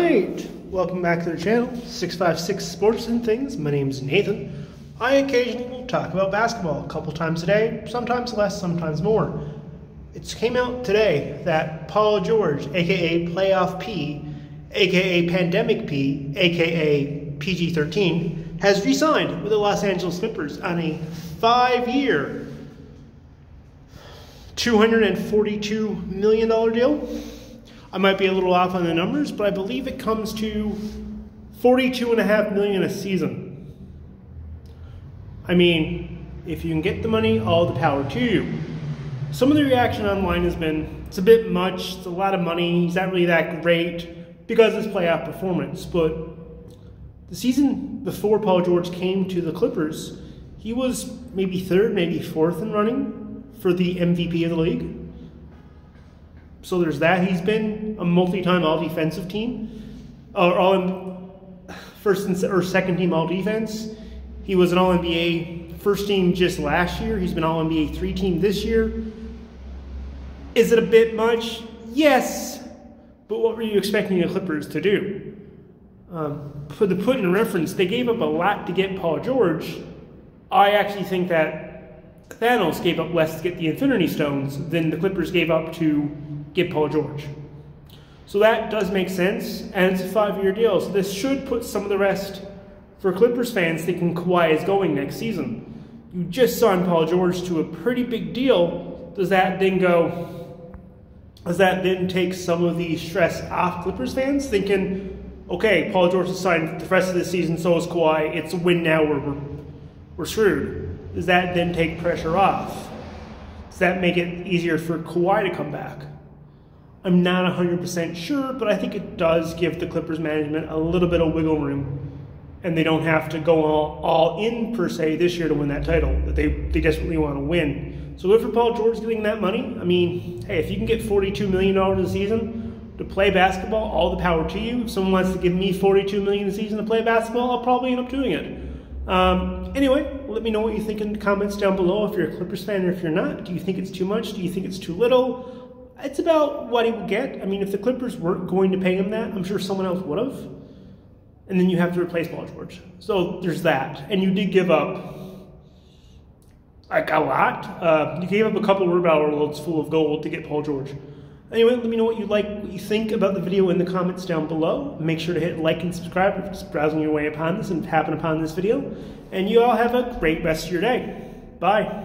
Alright, welcome back to the channel, 656 Sports and Things. My name's Nathan. I occasionally will talk about basketball a couple times a day, sometimes less, sometimes more. It came out today that Paul George, aka Playoff P, aka Pandemic P, aka PG-13, has re-signed with the Los Angeles Clippers on a 5-year, $242 million deal. I might be a little off on the numbers, but I believe it comes to $42.5 million a season. I mean, if you can get the money, all the power to you. Some of the reaction online has been, it's a bit much, it's a lot of money, he's not really that great because of his playoff performance. But the season before Paul George came to the Clippers, he was maybe third, maybe fourth in running for the MVP of the league. So there's that. He's been a multi-time all-defensive team, second team all-defense. He was an All-NBA first team just last year. He's been All-NBA 3-team this year. Is it a bit much? Yes. But what were you expecting the Clippers to do? For the put in reference, they gave up a lot to get Paul George. I actually think that Thanos gave up less to get the Infinity Stones than the Clippers gave up to get Paul George. So that does make sense, and it's a 5-year deal. So this should put some of the rest for Clippers fans thinking Kawhi is going next season. You just signed Paul George to a pretty big deal. Does that then take some of the stress off Clippers fans thinking, okay, Paul George is signed the rest of the season, so is Kawhi, it's a win now, we're screwed. Does that then take pressure off? Does that make it easier for Kawhi to come back? I'm not 100% sure, but I think it does give the Clippers management a little bit of wiggle room, and they don't have to go all in, per se, this year to win that title that they desperately want to win. So good for Paul George getting that money. I mean, hey, if you can get $42 million a season to play basketball, all the power to you. If someone wants to give me $42 million a season to play basketball, I'll probably end up doing it. Anyway, let me know what you think in the comments down below if you're a Clippers fan or if you're not. Do you think it's too much? Do you think it's too little? It's about what he would get. I mean, if the Clippers weren't going to pay him that, I'm sure someone else would have. And then you have to replace Paul George. So there's that. And you did give up like a lot. You gave up a couple of wheelbarrow loads full of gold to get Paul George. Anyway, let me know what you think about the video in the comments down below. Make sure to hit like and subscribe if you're just browsing your way upon this and happen upon this video. And you all have a great rest of your day. Bye.